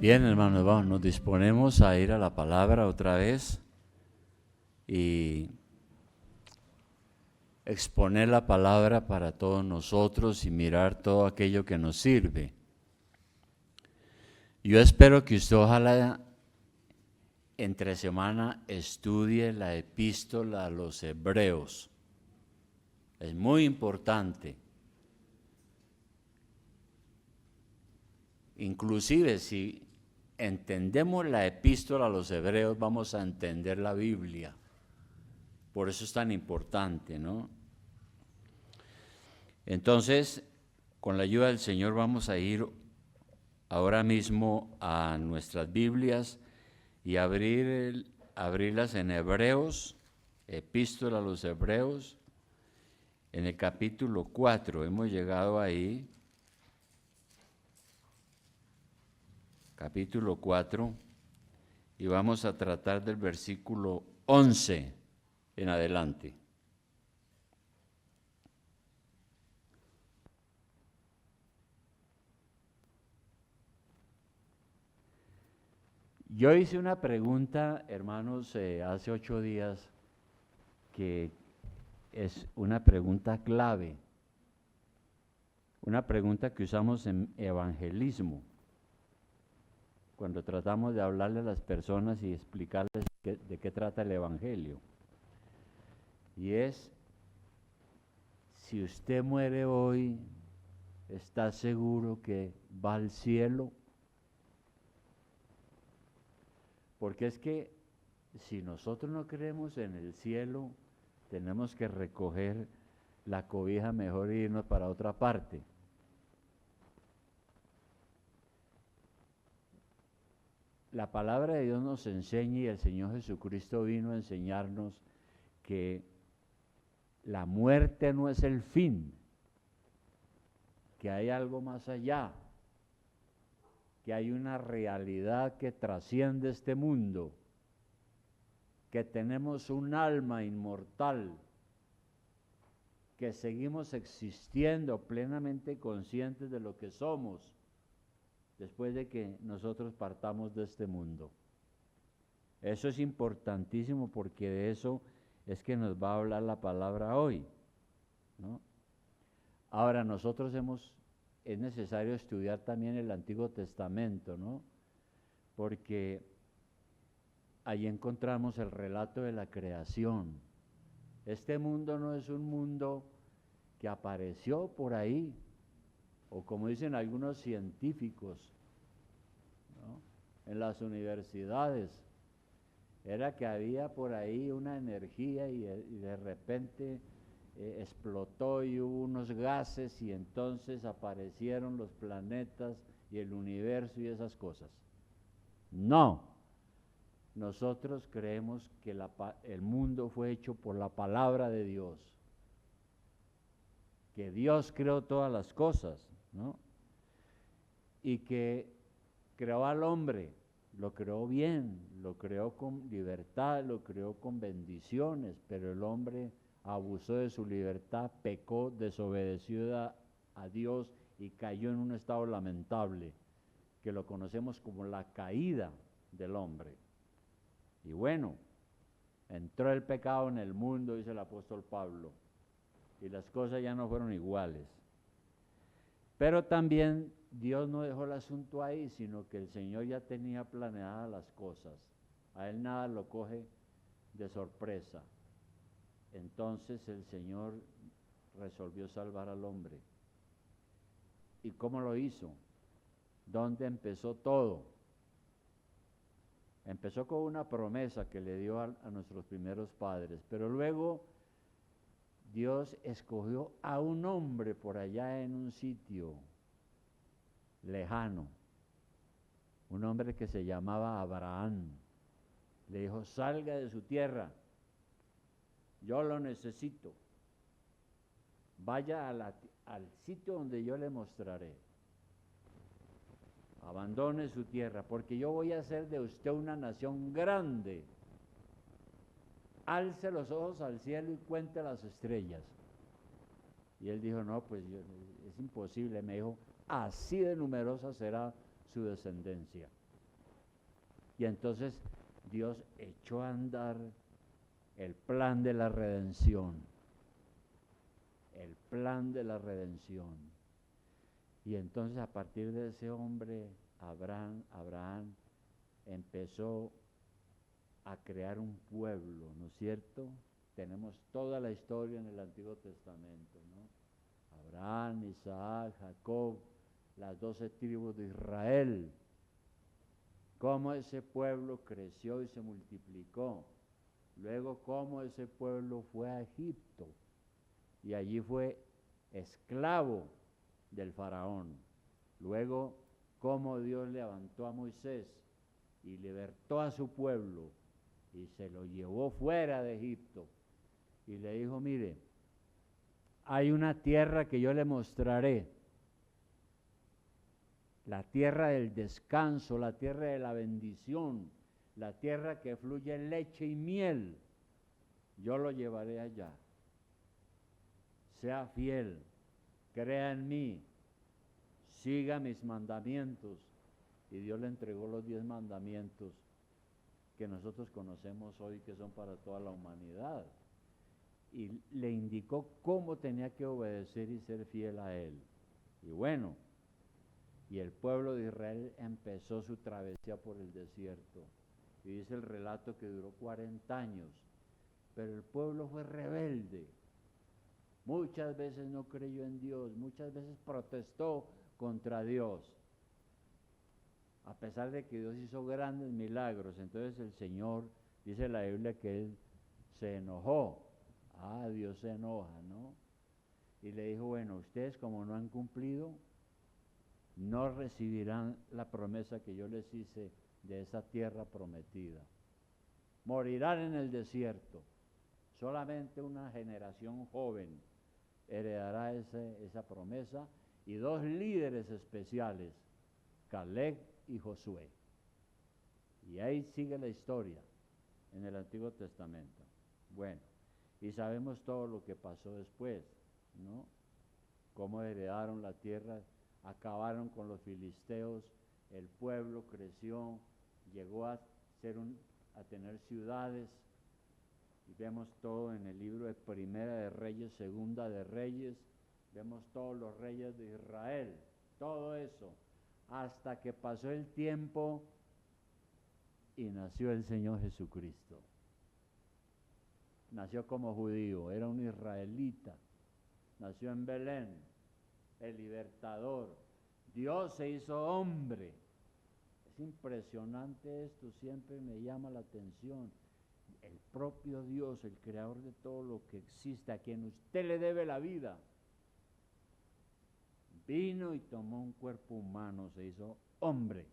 Bien, hermanos, vamos, nos disponemos a ir a la palabra otra vez y exponer la palabra para todos nosotros y mirar todo aquello que nos sirve. Yo espero que usted ojalá entre semana estudie la epístola a los Hebreos. Es muy importante. Inclusive si entendemos la epístola a los Hebreos, vamos a entender la Biblia. Por eso es tan importante, ¿no? Entonces, con la ayuda del Señor vamos a ir ahora mismo a nuestras Biblias y abrirlas en Hebreos, epístola a los Hebreos, en el capítulo 4. Hemos llegado ahí, capítulo 4, y vamos a tratar del versículo 11 en adelante. Yo hice una pregunta, hermanos, hace 8 días, que es una pregunta clave, una pregunta que usamos en evangelismo, cuando tratamos de hablarle a las personas y explicarles de qué trata el evangelio. Y es, si usted muere hoy, ¿está seguro que va al cielo? Porque es que si nosotros no creemos en el cielo, tenemos que recoger la cobija mejor e irnos para otra parte. La palabra de Dios nos enseña, y el Señor Jesucristo vino a enseñarnos, que la muerte no es el fin, que hay algo más allá, que hay una realidad que trasciende este mundo, que tenemos un alma inmortal, que seguimos existiendo plenamente conscientes de lo que somos después de que nosotros partamos de este mundo. Eso es importantísimo, porque de eso es que nos va a hablar la palabra hoy, ¿no? Ahora, es necesario estudiar también el Antiguo Testamento, ¿no? Porque ahí encontramos el relato de la creación. Este mundo no es un mundo que apareció por ahí, o como dicen algunos científicos, ¿no?, en las universidades, era que había por ahí una energía y de repente explotó y hubo unos gases y entonces aparecieron los planetas y el universo y esas cosas. No, nosotros creemos que el mundo fue hecho por la palabra de Dios, que Dios creó todas las cosas, ¿no? Y que creó al hombre, lo creó bien, lo creó con libertad, lo creó con bendiciones, pero el hombre abusó de su libertad, pecó, desobedeció a Dios y cayó en un estado lamentable, que lo conocemos como la caída del hombre. Y bueno, entró el pecado en el mundo, dice el apóstol Pablo, y las cosas ya no fueron iguales. Pero también Dios no dejó el asunto ahí, sino que el Señor ya tenía planeadas las cosas. A Él nada lo coge de sorpresa. Entonces el Señor resolvió salvar al hombre. ¿Y cómo lo hizo? ¿Dónde empezó todo? Empezó con una promesa que le dio a nuestros primeros padres, pero luego Dios escogió a un hombre por allá en un sitio lejano, un hombre que se llamaba Abraham. Le dijo: salga de su tierra, yo lo necesito, vaya al sitio donde yo le mostraré, abandone su tierra, porque yo voy a hacer de usted una nación grande. Alce los ojos al cielo y cuente las estrellas. Y él dijo: no, pues es imposible. Me dijo: así de numerosa será su descendencia. Y entonces Dios echó a andar el plan de la redención. El plan de la redención. Y entonces a partir de ese hombre, Abraham empezó a crear un pueblo, ¿no es cierto? Tenemos toda la historia en el Antiguo Testamento, ¿no? Abraham, Isaac, Jacob, las 12 tribus de Israel. Cómo ese pueblo creció y se multiplicó. Luego cómo ese pueblo fue a Egipto y allí fue esclavo del faraón. Luego cómo Dios levantó a Moisés y libertó a su pueblo y se lo llevó fuera de Egipto y le dijo, mire, hay una tierra que yo le mostraré, la tierra del descanso, la tierra de la bendición, la tierra que fluye leche y miel, yo lo llevaré allá. Sea fiel, crea en mí, siga mis mandamientos. Y Dios le entregó los 10 mandamientos que nosotros conocemos hoy, que son para toda la humanidad. Y le indicó cómo tenía que obedecer y ser fiel a Él. Y bueno, y el pueblo de Israel empezó su travesía por el desierto. Y dice el relato que duró 40 años. Pero el pueblo fue rebelde. Muchas veces no creyó en Dios, muchas veces protestó contra Dios. A pesar de que Dios hizo grandes milagros, entonces el Señor, dice la Biblia que Él se enojó. Dios se enoja, ¿no? Y le dijo, bueno, ustedes como no han cumplido, no recibirán la promesa que yo les hice de esa tierra prometida. Morirán en el desierto. Solamente una generación joven heredará esa promesa y 2 líderes especiales, Caleb y Josué. Y ahí sigue la historia en el Antiguo Testamento. Bueno, y sabemos todo lo que pasó después, ¿no? Cómo heredaron la tierra, acabaron con los filisteos, el pueblo creció, llegó a tener ciudades, y vemos todo en el libro de Primera de Reyes, Segunda de Reyes, vemos todos los reyes de Israel, todo eso, hasta que pasó el tiempo y nació el Señor Jesucristo. Nació como judío, era un israelita, nació en Belén, el libertador. Dios se hizo hombre. Es impresionante esto, siempre me llama la atención. El propio Dios, el creador de todo lo que existe, a quien usted le debe la vida, vino y tomó un cuerpo humano, se hizo hombre,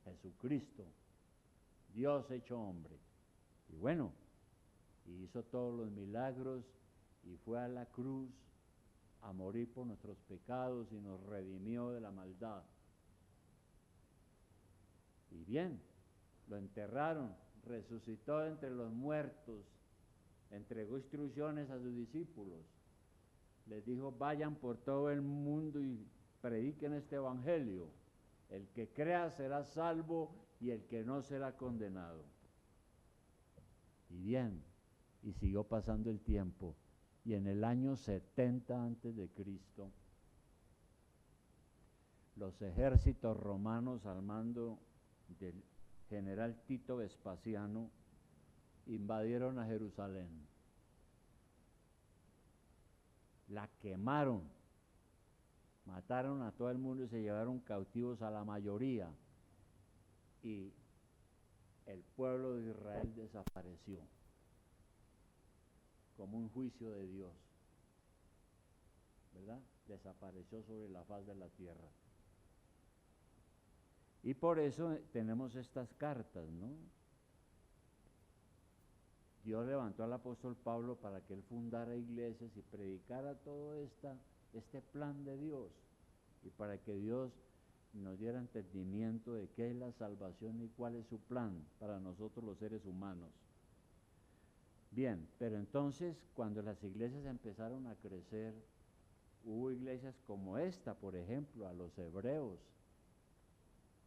Jesucristo, Dios hecho hombre. Y bueno, hizo todos los milagros y fue a la cruz a morir por nuestros pecados y nos redimió de la maldad. Y bien, lo enterraron, resucitó entre los muertos, entregó instrucciones a sus discípulos, les dijo, vayan por todo el mundo y prediquen este evangelio. El que crea será salvo y el que no será condenado. Y bien, y siguió pasando el tiempo, y en el año 70 antes de Cristo, los ejércitos romanos al mando del general Tito Vespasiano invadieron a Jerusalén, la quemaron, mataron a todo el mundo y se llevaron cautivos a la mayoría, y el pueblo de Israel desapareció como un juicio de Dios, ¿verdad? Desapareció sobre la faz de la tierra. Y por eso tenemos estas cartas, ¿no? Dios levantó al apóstol Pablo para que él fundara iglesias y predicara todo este plan de Dios, y para que Dios nos diera entendimiento de qué es la salvación y cuál es su plan para nosotros los seres humanos. Bien, pero entonces cuando las iglesias empezaron a crecer, hubo iglesias como esta, por ejemplo, a los hebreos.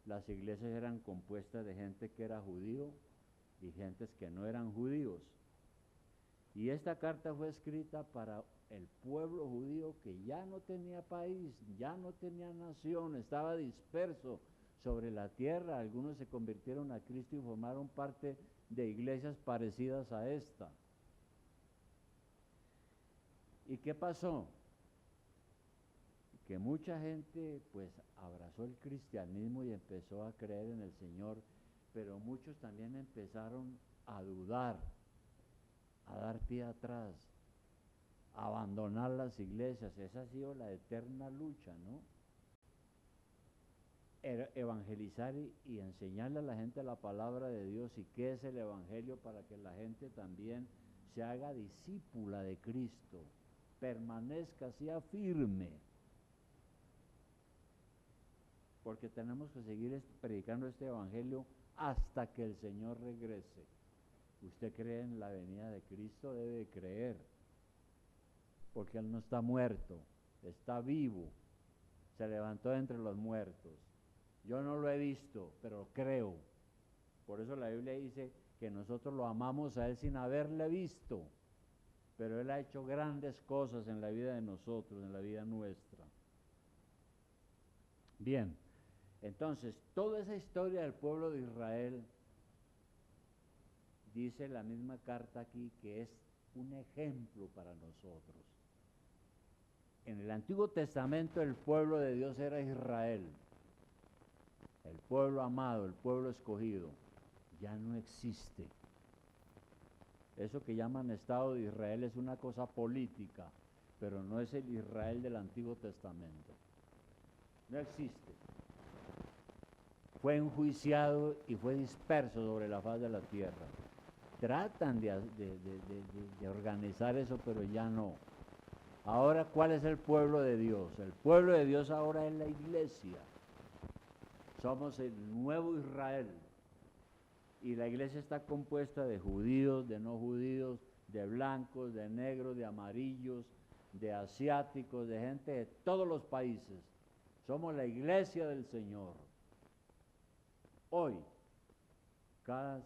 las iglesias eran compuestas de gente que era judío y gentes que no eran judíos. Y esta carta fue escrita para el pueblo judío que ya no tenía país, ya no tenía nación, estaba disperso sobre la tierra. Algunos se convirtieron a Cristo y formaron parte de iglesias parecidas a esta. ¿Y qué pasó? Que mucha gente pues abrazó el cristianismo y empezó a creer en el Señor, pero muchos también empezaron a dudar, a dar pie atrás, a abandonar las iglesias. Esa ha sido la eterna lucha, ¿no? Evangelizar y enseñarle a la gente la palabra de Dios y qué es el evangelio para que la gente también se haga discípula de Cristo, permanezca, sea firme, porque tenemos que seguir predicando este evangelio hasta que el Señor regrese. Usted cree en la venida de Cristo, debe creer, porque Él no está muerto, está vivo, se levantó de entre los muertos. Yo no lo he visto, pero creo. Por eso la Biblia dice que nosotros lo amamos a Él sin haberle visto, pero Él ha hecho grandes cosas en la vida de nosotros, en la vida nuestra. Bien, entonces, toda esa historia del pueblo de Israel, dice la misma carta aquí, que es un ejemplo para nosotros. En el Antiguo Testamento el pueblo de Dios era Israel, el pueblo amado, el pueblo escogido. Ya no existe. Eso que llaman Estado de Israel es una cosa política, pero no es el Israel del Antiguo Testamento. No existe. Fue enjuiciado y fue disperso sobre la faz de la tierra. Tratan de organizar eso, pero ya no. Ahora, ¿cuál es el pueblo de Dios? El pueblo de Dios ahora es la iglesia. Somos el nuevo Israel. Y la iglesia está compuesta de judíos, de no judíos, de blancos, de negros, de amarillos, de asiáticos, de gente de todos los países. Somos la iglesia del Señor. Hoy, cada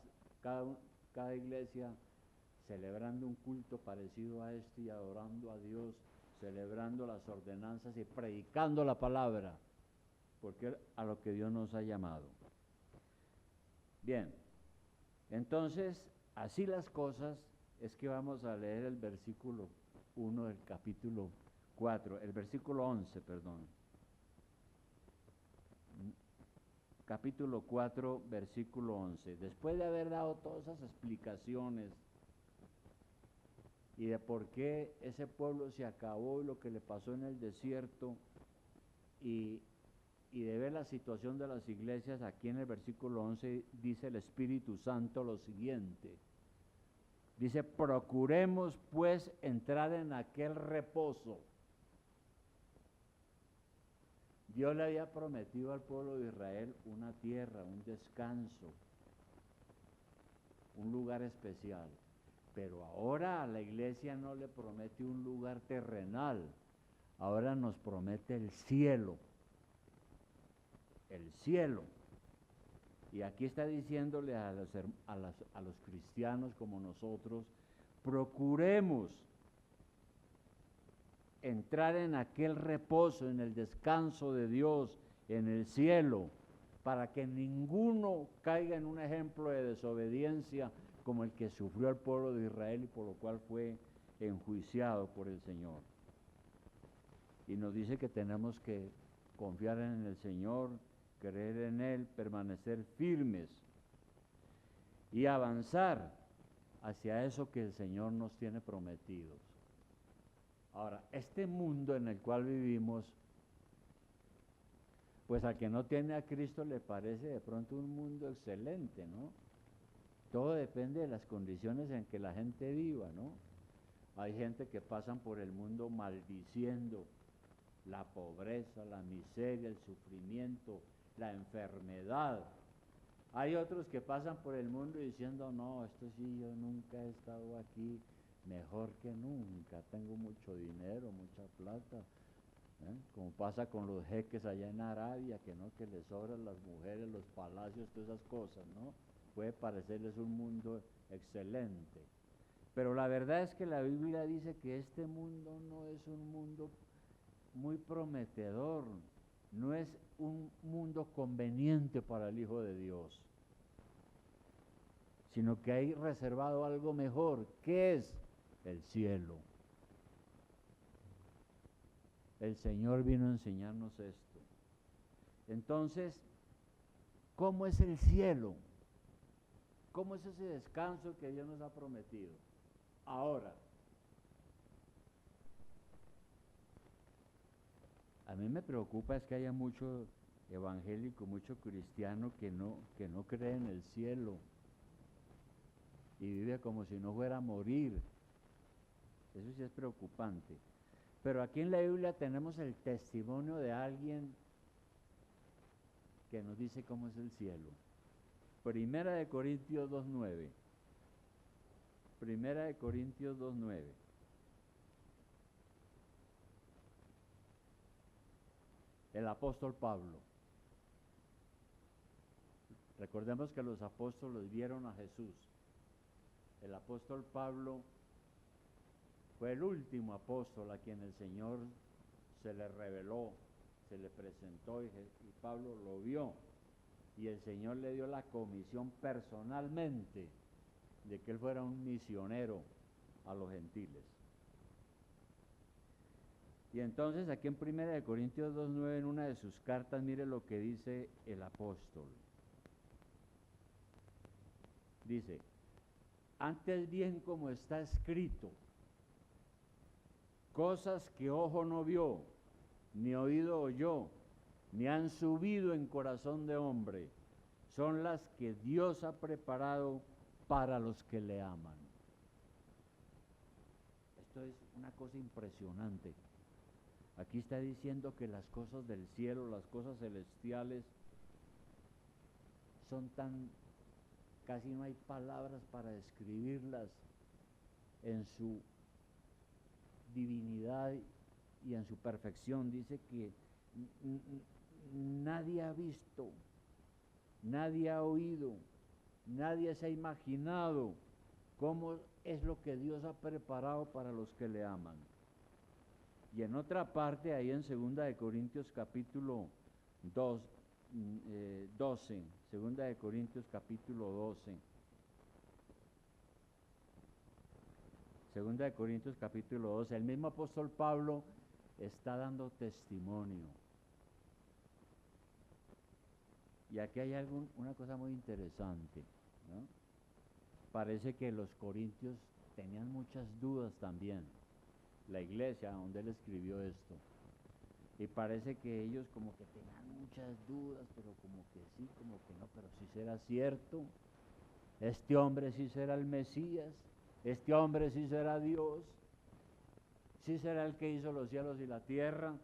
iglesia celebrando un culto parecido a este y adorando a Dios, celebrando las ordenanzas y predicando la palabra, porque es a lo que Dios nos ha llamado. Bien, entonces, así las cosas, es que vamos a leer el versículo 1 del capítulo 4, el versículo 11, perdón. Capítulo 4, versículo 11. Después de haber dado todas esas explicaciones y de por qué ese pueblo se acabó y lo que le pasó en el desierto y de ver la situación de las iglesias, aquí en el versículo 11 dice el Espíritu Santo lo siguiente. Dice, procuremos pues entrar en aquel reposo. Dios le había prometido al pueblo de Israel una tierra, un descanso, un lugar especial. Pero ahora a la iglesia no le promete un lugar terrenal, ahora nos promete el cielo. El cielo. Y aquí está diciéndole a los cristianos como nosotros, procuremos entrar en aquel reposo, en el descanso de Dios, en el cielo, para que ninguno caiga en un ejemplo de desobediencia como el que sufrió el pueblo de Israel y por lo cual fue enjuiciado por el Señor. Y nos dice que tenemos que confiar en el Señor, creer en Él, permanecer firmes y avanzar hacia eso que el Señor nos tiene prometidos. Ahora, este mundo en el cual vivimos, pues al que no tiene a Cristo le parece de pronto un mundo excelente, ¿no? Todo depende de las condiciones en que la gente viva, ¿no? Hay gente que pasan por el mundo maldiciendo la pobreza, la miseria, el sufrimiento, la enfermedad. Hay otros que pasan por el mundo diciendo, no, esto sí, yo nunca he estado aquí, mejor que nunca, tengo mucho dinero, mucha plata, Como pasa con los jeques allá en Arabia, que no, que les sobran las mujeres, los palacios, todas esas cosas, ¿no? Puede parecerles un mundo excelente. Pero la verdad es que la Biblia dice que este mundo no es un mundo muy prometedor, no es un mundo conveniente para el Hijo de Dios, sino que hay reservado algo mejor, que es el cielo. El Señor vino a enseñarnos esto. Entonces, ¿cómo es el cielo? ¿Cómo es ese descanso que Dios nos ha prometido? Ahora, a mí me preocupa es que haya mucho evangélico, mucho cristiano que no cree en el cielo y vive como si no fuera a morir. Eso sí es preocupante. Pero aquí en la Biblia tenemos el testimonio de alguien que nos dice cómo es el cielo. Primera de Corintios 2:9. Primera de Corintios 2:9. El apóstol Pablo. Recordemos que los apóstoles vieron a Jesús. El apóstol Pablo fue el último apóstol a quien el Señor se le reveló, se le presentó y Pablo lo vio. Y el Señor le dio la comisión personalmente de que él fuera un misionero a los gentiles. Y entonces aquí en 1 Corintios 2:9, en una de sus cartas, mire lo que dice el apóstol. Dice, antes bien como está escrito, cosas que ojo no vio, ni oído oyó, ni han subido en corazón de hombre, son las que Dios ha preparado para los que le aman. Esto es una cosa impresionante. Aquí está diciendo que las cosas del cielo, las cosas celestiales, son tan, casi no hay palabras para describirlas en su divinidad y en su perfección. Dice que nadie ha visto, nadie ha oído, nadie se ha imaginado cómo es lo que Dios ha preparado para los que le aman. Y en otra parte, ahí en 2 Corintios capítulo 12, 2 Corintios capítulo 12, 2 Corintios capítulo 12, el mismo apóstol Pablo está dando testimonio. Y aquí hay una cosa muy interesante, ¿no? Parece que los corintios tenían muchas dudas también, la iglesia donde él escribió esto. Y parece que ellos como que tenían muchas dudas, pero como que sí, como que no, pero si será cierto, este hombre sí será el Mesías, este hombre sí será Dios, sí será el que hizo los cielos y la tierra,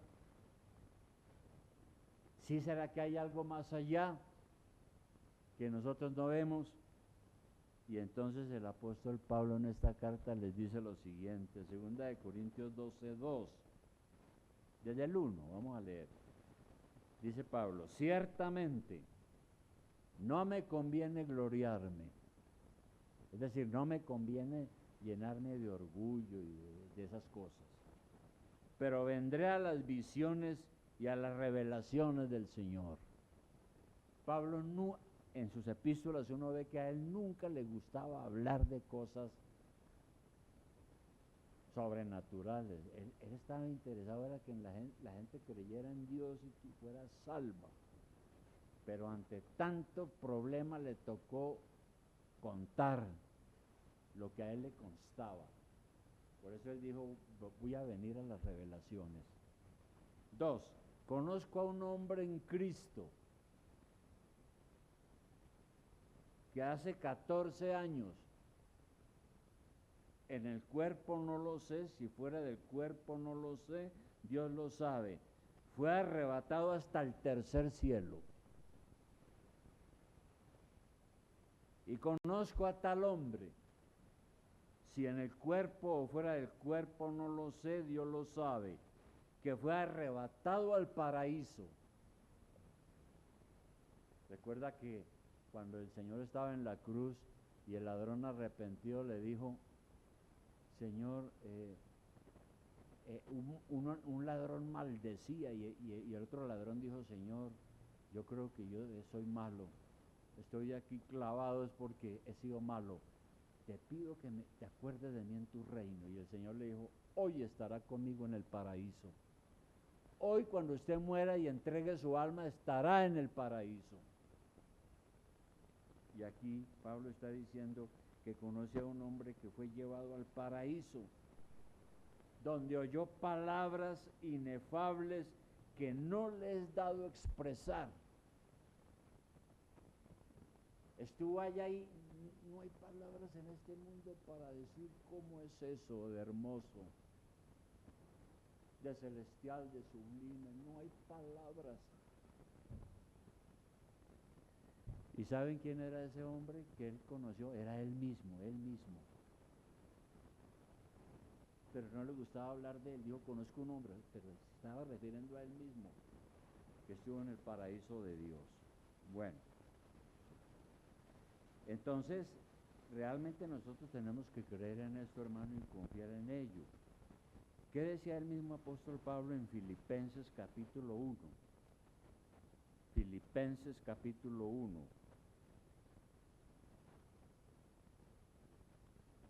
sí será que hay algo más allá que nosotros no vemos. Y entonces el apóstol Pablo en esta carta les dice lo siguiente, 2 Corintios 12:2, desde el 1, vamos a leer. Dice Pablo, ciertamente no me conviene gloriarme, es decir, no me conviene llenarme de orgullo y de esas cosas, pero vendré a las visiones y a las revelaciones del Señor. Pablo no, en sus epístolas uno ve que a él nunca le gustaba hablar de cosas sobrenaturales. Él estaba interesado era que la gente creyera en Dios y fuera salva. Pero ante tanto problema le tocó contar lo que a él le constaba. Por eso él dijo, voy a venir a las revelaciones. 2, conozco a un hombre en Cristo que hace 14 años, en el cuerpo no lo sé, si fuera del cuerpo no lo sé, Dios lo sabe, fue arrebatado hasta el tercer cielo. Y conozco a tal hombre, si en el cuerpo o fuera del cuerpo no lo sé, Dios lo sabe, que fue arrebatado al paraíso. Recuerda que cuando el Señor estaba en la cruz y el ladrón arrepentido le dijo, Señor, un ladrón maldecía y el otro ladrón dijo, Señor, yo creo que yo soy malo, estoy aquí clavado es porque he sido malo, te pido que te acuerdes de mí en tu reino. Y el Señor le dijo, hoy estará conmigo en el paraíso. Hoy cuando usted muera y entregue su alma estará en el paraíso. Y aquí Pablo está diciendo que conoce a un hombre que fue llevado al paraíso, donde oyó palabras inefables que no le es dado expresar. Estuvo allá y no hay palabras en este mundo para decir cómo es eso de hermoso, de celestial, de sublime, no hay palabras. ¿Y saben quién era ese hombre que él conoció? Era él mismo, Pero no le gustaba hablar de él, dijo, conozco un hombre, pero se estaba refiriendo a él mismo, que estuvo en el paraíso de Dios. Bueno, entonces, realmente nosotros tenemos que creer en esto, hermano, y confiar en ello. ¿Qué decía el mismo apóstol Pablo en Filipenses capítulo 1? Filipenses capítulo 1.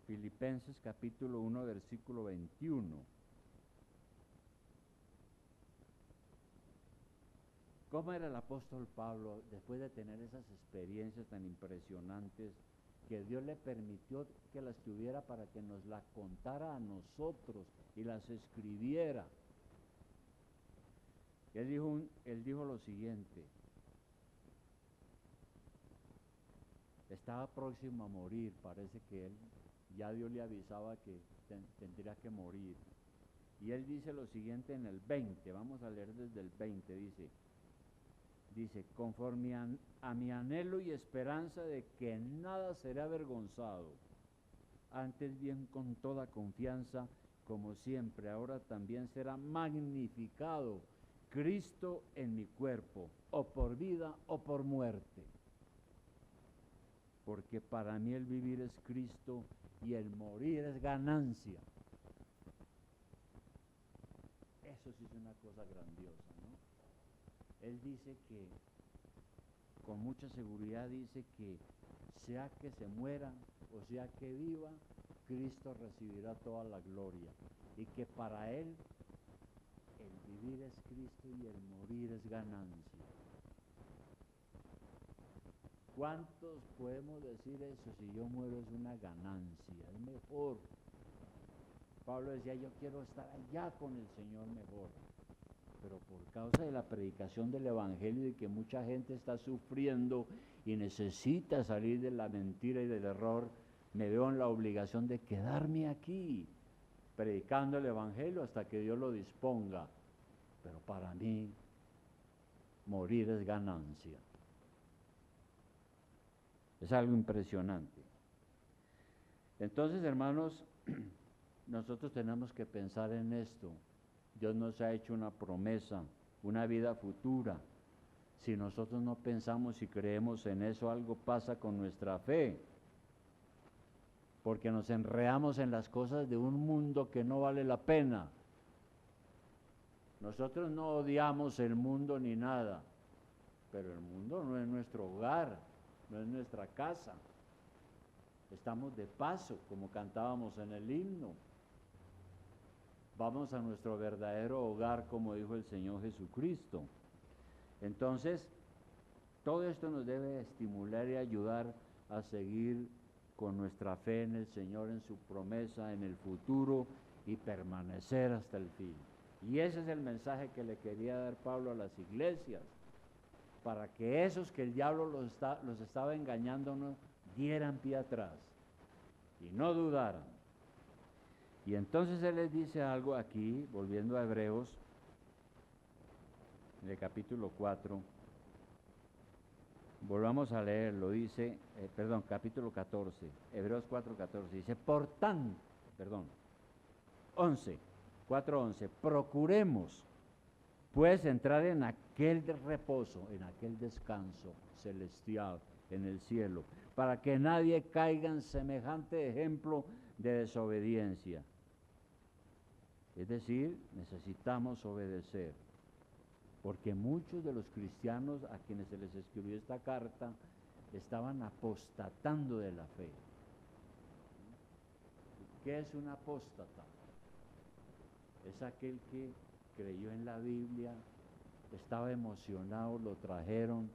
Filipenses capítulo 1, versículo 21. ¿Cómo era el apóstol Pablo después de tener esas experiencias tan impresionantes que Dios le permitió que las tuviera para que nos las contara a nosotros y las escribiera? Él dijo lo siguiente: estaba próximo a morir, parece que él ya Dios le avisaba que tendría que morir. Y él dice lo siguiente en el 20, vamos a leer desde el 20, dice, conforme a mi anhelo y esperanza de que nada seré avergonzado, antes bien con toda confianza, como siempre, ahora también será magnificado Cristo en mi cuerpo, o por vida o por muerte. Porque para mí el vivir es Cristo y el morir es ganancia. Eso sí es una cosa grandiosa, ¿no? Él dice que, con mucha seguridad dice que sea que se muera o sea que viva, Cristo recibirá toda la gloria. Y que para él el vivir es Cristo y el morir es ganancia. ¿Cuántos podemos decir eso? Si yo muero es una ganancia, es mejor. Pablo decía, yo quiero estar allá con el Señor mejor. Pero por causa de la predicación del Evangelio y que mucha gente está sufriendo y necesita salir de la mentira y del error, me veo en la obligación de quedarme aquí, predicando el Evangelio hasta que Dios lo disponga. Pero para mí, morir es ganancia. Es algo impresionante. Entonces, hermanos, nosotros tenemos que pensar en esto. Dios nos ha hecho una promesa, una vida futura. Si nosotros no pensamos y creemos en eso, algo pasa con nuestra fe. Porque nos enredamos en las cosas de un mundo que no vale la pena. Nosotros no odiamos el mundo ni nada, pero el mundo no es nuestro hogar, no es nuestra casa. Estamos de paso, como cantábamos en el himno. Vamos a nuestro verdadero hogar, como dijo el Señor Jesucristo. Entonces, todo esto nos debe estimular y ayudar a seguir con nuestra fe en el Señor, en su promesa, en el futuro y permanecer hasta el fin. Y ese es el mensaje que le quería dar Pablo a las iglesias, para que esos que el diablo los estaba engañando no dieran pie atrás y no dudaran. Y entonces él les dice algo aquí, volviendo a Hebreos, en el capítulo 4, volvamos a leerlo, dice, capítulo 14, Hebreos 4, 14, dice, 11, 4:11. Procuremos, pues, entrar en aquel reposo, en aquel descanso celestial en el cielo, para que nadie caiga en semejante ejemplo de desobediencia. Es decir, necesitamos obedecer, porque muchos de los cristianos a quienes se les escribió esta carta estaban apostatando de la fe. ¿Qué es un apóstata? Es aquel que creyó en la Biblia, estaba emocionado, lo trajeron,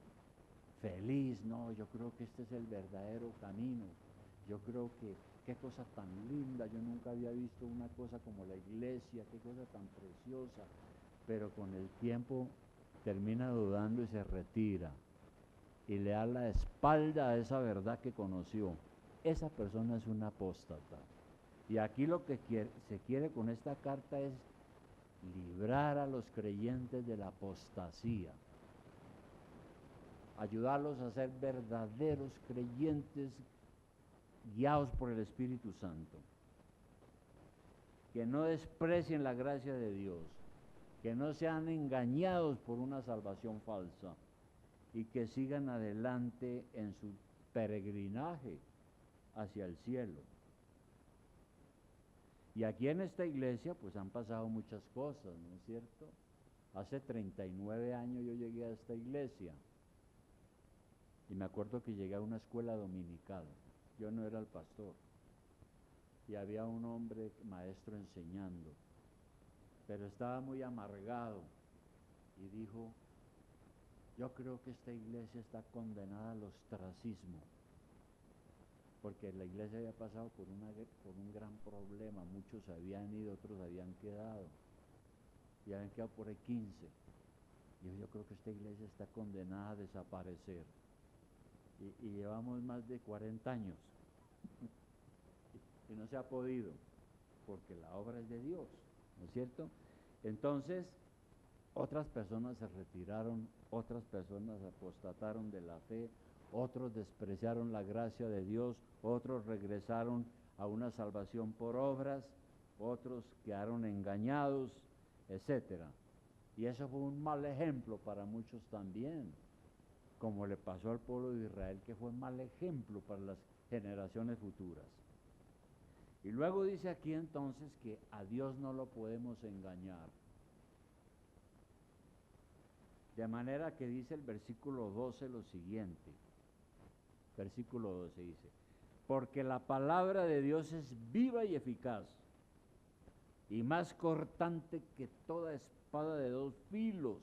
feliz, no, yo creo que este es el verdadero camino, yo creo que, qué cosa tan linda, yo nunca había visto una cosa como la iglesia, qué cosa tan preciosa, pero con el tiempo termina dudando y se retira, y le da la espalda a esa verdad que conoció. Esa persona es un apóstata. Y aquí lo que se quiere con esta carta es librar a los creyentes de la apostasía, ayudarlos a ser verdaderos creyentes guiados por el Espíritu Santo, que no desprecien la gracia de Dios, que no sean engañados por una salvación falsa y que sigan adelante en su peregrinaje hacia el cielo. Y aquí en esta iglesia pues han pasado muchas cosas, ¿no es cierto? Hace 39 años yo llegué a esta iglesia y me acuerdo que llegué a una escuela dominical. Yo no era el pastor y había un hombre maestro enseñando, pero estaba muy amargado y dijo: yo creo que esta iglesia está condenada al ostracismo, porque la iglesia había pasado por un gran problema, muchos habían ido, otros habían quedado, y habían quedado por ahí 15. Yo creo que esta iglesia está condenada a desaparecer, y llevamos más de 40 años, y no se ha podido, porque la obra es de Dios, ¿no es cierto? Entonces, otras personas se retiraron, otras personas apostataron de la fe, otros despreciaron la gracia de Dios, otros regresaron a una salvación por obras, otros quedaron engañados, etcétera. Y eso fue un mal ejemplo para muchos también, como le pasó al pueblo de Israel, que fue un mal ejemplo para las generaciones futuras. Y luego dice aquí entonces que a Dios no lo podemos engañar. De manera que dice el versículo 12 lo siguiente. Versículo 12 dice: porque la palabra de Dios es viva y eficaz, y más cortante que toda espada de 2 filos,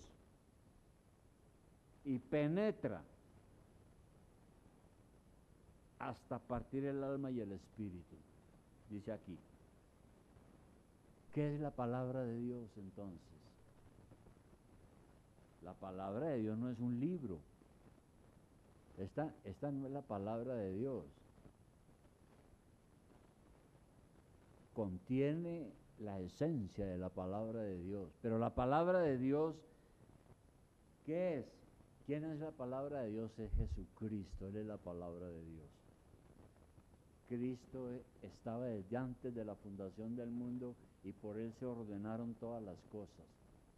y penetra hasta partir el alma y el espíritu. Dice aquí. ¿Qué es la palabra de Dios entonces? La palabra de Dios no es un libro. Esta no es la palabra de Dios. Contiene la esencia de la palabra de Dios. Pero la palabra de Dios, ¿qué es? ¿Quién es la palabra de Dios? Es Jesucristo. Él es la palabra de Dios. Cristo estaba desde antes de la fundación del mundo y por Él se ordenaron todas las cosas.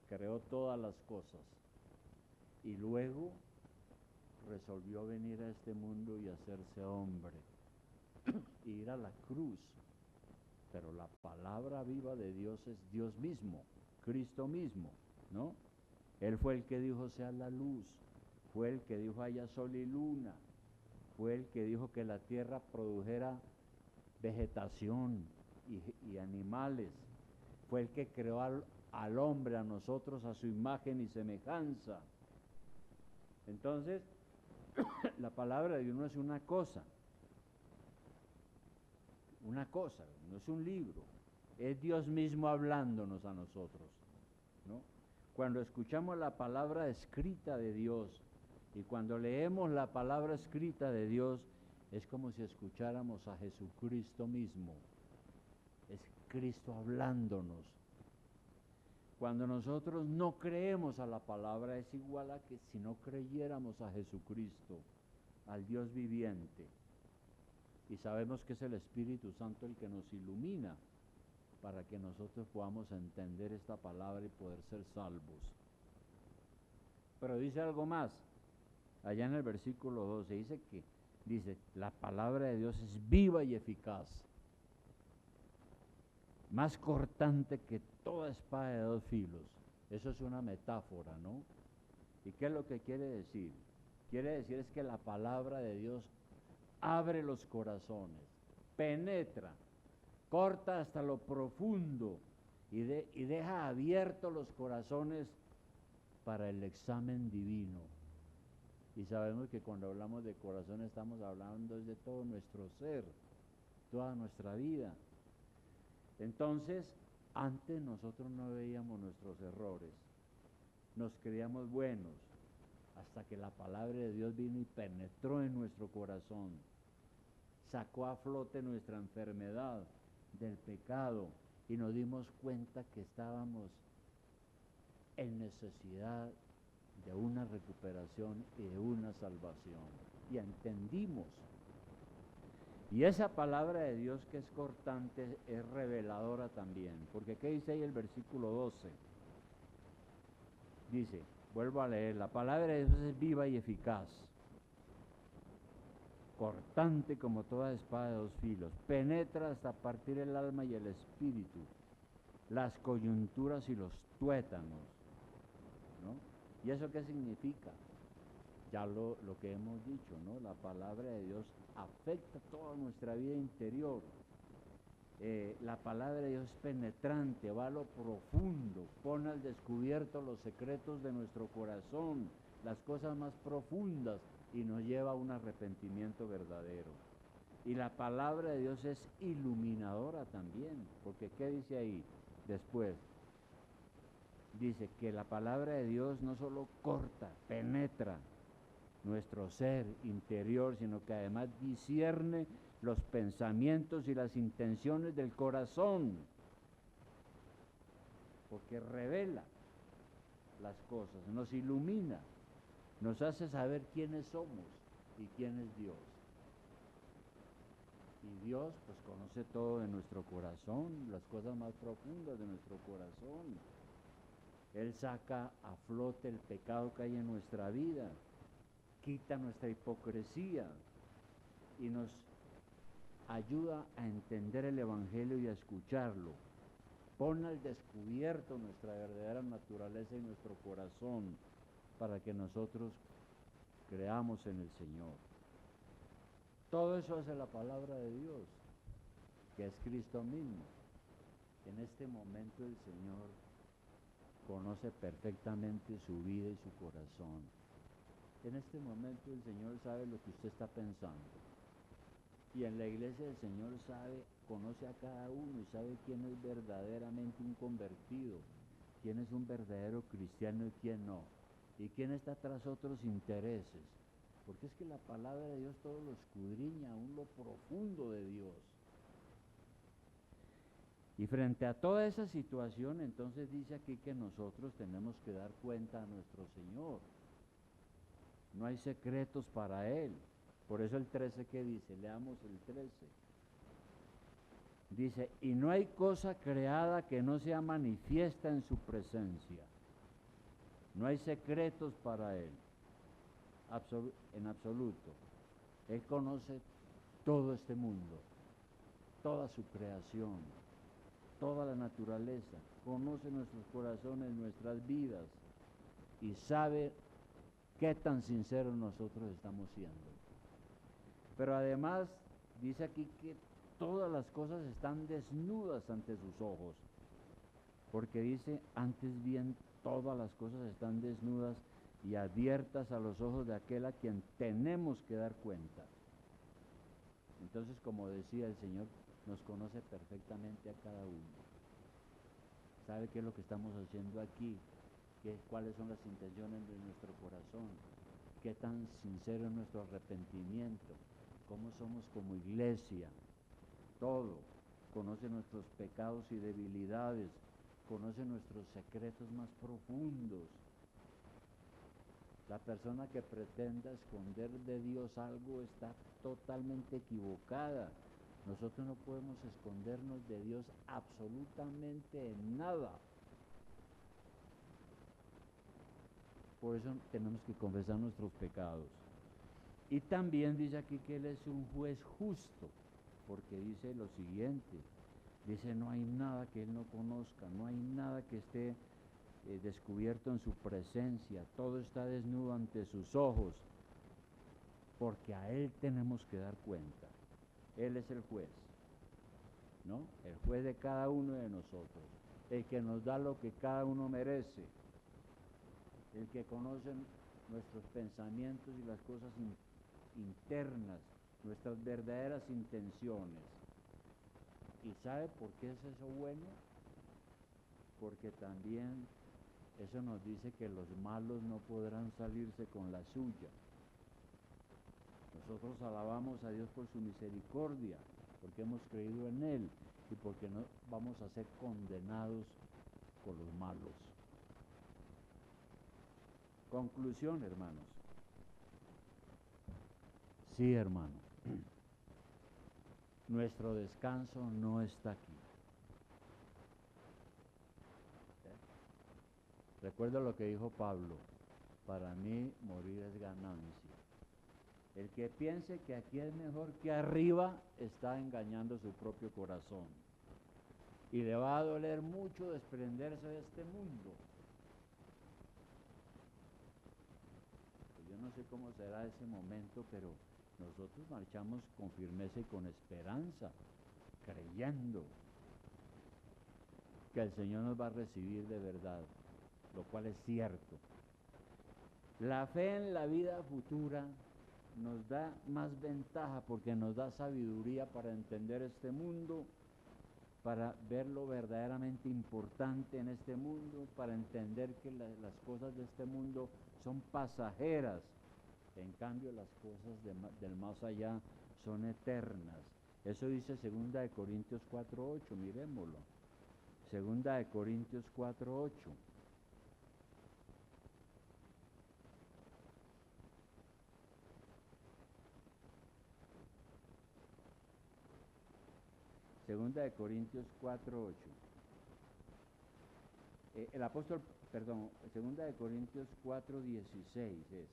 Creó todas las cosas. Y luego resolvió venir a este mundo y hacerse hombre, y ir a la cruz. Pero la palabra viva de Dios es Dios mismo, Cristo mismo, ¿no? Él fue el que dijo sea la luz, fue el que dijo haya sol y luna, fue el que dijo que la tierra produjera vegetación y animales, fue el que creó al hombre, a nosotros, a su imagen y semejanza. Entonces, la palabra de Dios no es una cosa, no es un libro, es Dios mismo hablándonos a nosotros, ¿no? Cuando escuchamos la palabra escrita de Dios y cuando leemos la palabra escrita de Dios, es como si escucháramos a Jesucristo mismo, es Cristo hablándonos. Cuando nosotros no creemos a la palabra, es igual a que si no creyéramos a Jesucristo, al Dios viviente. Y sabemos que es el Espíritu Santo el que nos ilumina para que nosotros podamos entender esta palabra y poder ser salvos. Pero dice algo más, allá en el versículo 12, dice, la palabra de Dios es viva y eficaz, más cortante que toda espada de dos filos. Eso es una metáfora, ¿no? ¿Y qué es lo que quiere decir? Quiere decir es que la palabra de Dios abre los corazones, penetra, corta hasta lo profundo y deja abiertos los corazones para el examen divino. Y sabemos que cuando hablamos de corazón estamos hablando de todo nuestro ser, toda nuestra vida. Entonces, antes nosotros no veíamos nuestros errores, nos creíamos buenos, hasta que la palabra de Dios vino y penetró en nuestro corazón, sacó a flote nuestra enfermedad del pecado y nos dimos cuenta que estábamos en necesidad de una recuperación y de una salvación. Y entendimos. Y esa palabra de Dios que es cortante es reveladora también. Porque ¿qué dice ahí el versículo 12? Dice, vuelvo a leer, la palabra de Dios es viva y eficaz, cortante como toda espada de dos filos, penetra hasta partir el alma y el espíritu, las coyunturas y los tuétanos, ¿no? ¿Y eso qué significa? Ya lo que hemos dicho, ¿no? La palabra de Dios afecta toda nuestra vida interior. La palabra de Dios es penetrante, va a lo profundo, pone al descubierto los secretos de nuestro corazón, las cosas más profundas, y nos lleva a un arrepentimiento verdadero. Y la palabra de Dios es iluminadora también, porque ¿qué dice ahí después? Dice que la palabra de Dios no solo corta, penetra nuestro ser interior, sino que además discierne los pensamientos y las intenciones del corazón, porque revela las cosas, nos ilumina, nos hace saber quiénes somos y quién es Dios. Y Dios pues conoce todo de nuestro corazón, las cosas más profundas de nuestro corazón. Él saca a flote el pecado que hay en nuestra vida, quita nuestra hipocresía y nos ayuda a entender el Evangelio y a escucharlo. Pone al descubierto nuestra verdadera naturaleza y nuestro corazón para que nosotros creamos en el Señor. Todo eso hace la palabra de Dios, que es Cristo mismo. En este momento el Señor conoce perfectamente su vida y su corazón. En este momento el Señor sabe lo que usted está pensando. Y en la iglesia el Señor conoce a cada uno y sabe quién es verdaderamente un convertido, quién es un verdadero cristiano y quién no, y quién está tras otros intereses. Porque es que la palabra de Dios todo lo escudriña, aún lo profundo de Dios. Y frente a toda esa situación, entonces dice aquí que nosotros tenemos que dar cuenta a nuestro Señor. No hay secretos para Él. Por eso el 13, ¿qué dice? Leamos el 13. Dice, y no hay cosa creada que no sea manifiesta en su presencia. No hay secretos para Él, en absoluto. Él conoce todo este mundo, toda su creación, toda la naturaleza, conoce nuestros corazones, nuestras vidas, y sabe qué tan sinceros nosotros estamos siendo. Pero además dice aquí que todas las cosas están desnudas ante sus ojos, porque dice, antes bien todas las cosas están desnudas y abiertas a los ojos de aquel a quien tenemos que dar cuenta. Entonces, como decía el Señor, nos conoce perfectamente a cada uno. Sabe qué es lo que estamos haciendo aquí, cuáles son las intenciones de nuestro corazón, qué tan sincero es nuestro arrepentimiento, cómo somos como iglesia, todo. Conoce nuestros pecados y debilidades, conoce nuestros secretos más profundos. La persona que pretenda esconder de Dios algo está totalmente equivocada, Nosotros no podemos escondernos de Dios absolutamente en nada. Por eso tenemos que confesar nuestros pecados. Y también dice aquí que Él es un juez justo, porque dice lo siguiente, dice no hay nada que Él no conozca, no hay nada que esté descubierto en su presencia, todo está desnudo ante sus ojos, porque a Él tenemos que dar cuenta. Él es el juez, ¿no? El juez de cada uno de nosotros, el que nos da lo que cada uno merece, el que conoce nuestros pensamientos y las cosas internas, nuestras verdaderas intenciones. ¿Y sabe por qué es eso bueno? Porque también eso nos dice que los malos no podrán salirse con la suya. Nosotros alabamos a Dios por su misericordia, porque hemos creído en Él y porque no vamos a ser condenados con los malos. Conclusión, hermanos. Sí, hermano. Nuestro descanso no está aquí. Recuerda lo que dijo Pablo, para mí morir es ganancia. El que piense que aquí es mejor que arriba está engañando su propio corazón. Y le va a doler mucho desprenderse de este mundo. Yo no sé cómo será ese momento, pero nosotros marchamos con firmeza y con esperanza, creyendo que el Señor nos va a recibir de verdad, lo cual es cierto. La fe en la vida futura nos da más ventaja porque nos da sabiduría para entender este mundo, para ver lo verdaderamente importante en este mundo, para entender que las cosas de este mundo son pasajeras. En cambio, las cosas del más allá son eternas. Eso dice 2 Corintios 4:8, miremoslo. 2 Corintios 4:8. Segunda de Corintios 4:8. El apóstol, perdón, Segunda de Corintios 4:16 es.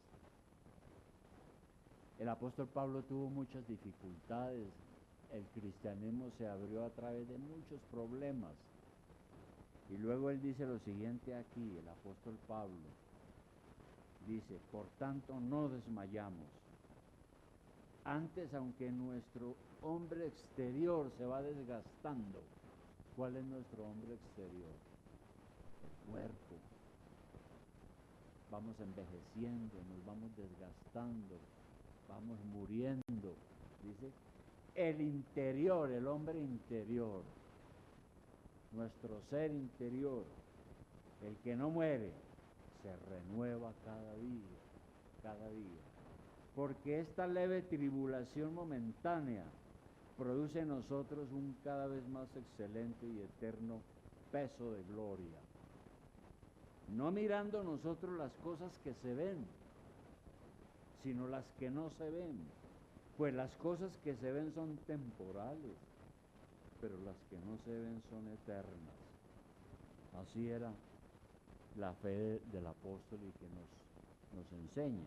El apóstol Pablo tuvo muchas dificultades. El cristianismo se abrió a través de muchos problemas. Y luego él dice lo siguiente aquí, el apóstol Pablo. Dice, por tanto no desmayamos. Antes, aunque nuestro hombre exterior se va desgastando, ¿cuál es nuestro hombre exterior? El cuerpo. Vamos envejeciendo, nos vamos desgastando, vamos muriendo. Dice, el interior, el hombre interior, nuestro ser interior, el que no muere, se renueva cada día, cada día. Porque esta leve tribulación momentánea produce en nosotros un cada vez más excelente y eterno peso de gloria. No mirando nosotros las cosas que se ven, sino las que no se ven. Pues las cosas que se ven son temporales, pero las que no se ven son eternas. Así era la fe del apóstol y que nos enseña.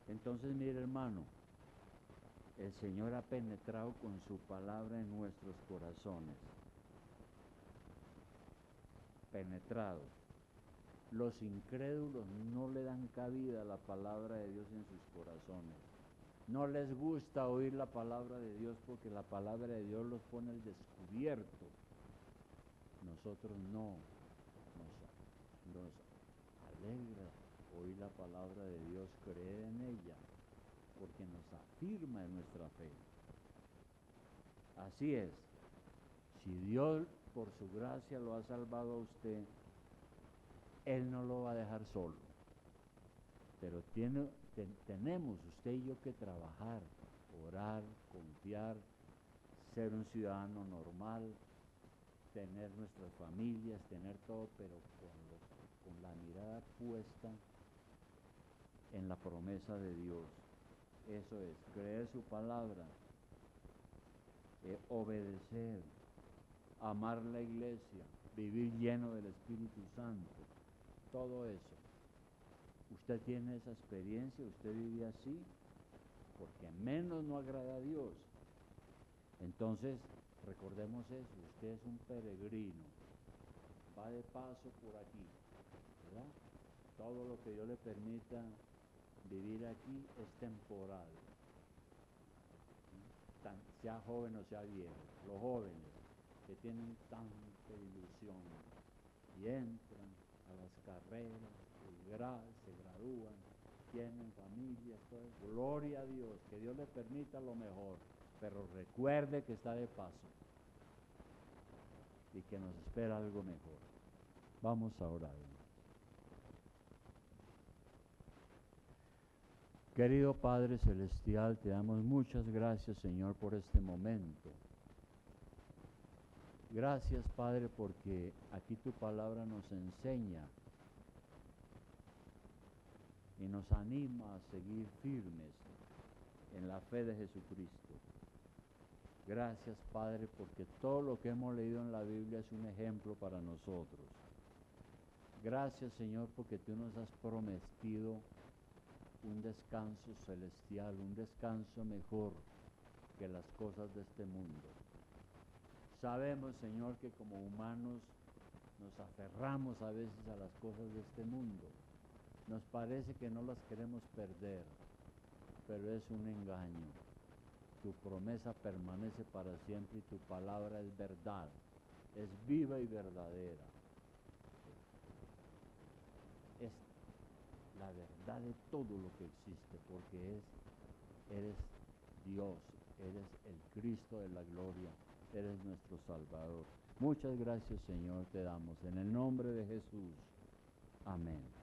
Entonces, mire, hermano, el Señor ha penetrado con su palabra en nuestros corazones. Penetrado. Los incrédulos no le dan cabida a la palabra de Dios en sus corazones. No les gusta oír la palabra de Dios porque la palabra de Dios los pone al descubierto. Nosotros no. Nos alegra oír la palabra de Dios, creer en ella, porque nos afirma en nuestra fe. Así es. Si Dios por su gracia lo ha salvado a usted, Él no lo va a dejar solo. Pero tenemos usted y yo que trabajar, orar, confiar, ser un ciudadano normal, tener nuestras familias, tener todo, pero con la mirada puesta en la promesa de Dios. Eso es, creer su palabra obedecer, amar la iglesia, vivir lleno del Espíritu Santo, todo eso. Usted tiene esa experiencia, usted vive así, porque menos no agrada a Dios. Entonces, recordemos eso, usted es un peregrino, va de paso por aquí, ¿verdad? Todo lo que Dios le permita vivir aquí es temporal, sea joven o sea viejo. Los jóvenes que tienen tanta ilusión y entran a las carreras, se gradúan, tienen familias, todo. Gloria a Dios, que Dios le permita lo mejor, pero recuerde que está de paso y que nos espera algo mejor. Vamos a orar. Querido Padre Celestial, te damos muchas gracias, Señor, por este momento. Gracias, Padre, porque aquí tu palabra nos enseña y nos anima a seguir firmes en la fe de Jesucristo. Gracias, Padre, porque todo lo que hemos leído en la Biblia es un ejemplo para nosotros. Gracias, Señor, porque tú nos has prometido un descanso celestial, un descanso mejor que las cosas de este mundo. Sabemos, Señor, que como humanos nos aferramos a veces a las cosas de este mundo. Nos parece que no las queremos perder, pero es un engaño. Tu promesa permanece para siempre y tu palabra es verdad, es viva y verdadera. Es la verdad de todo lo que existe, porque eres Dios, eres el Cristo de la gloria, eres nuestro Salvador. Muchas gracias, Señor, te damos en el nombre de Jesús. Amén.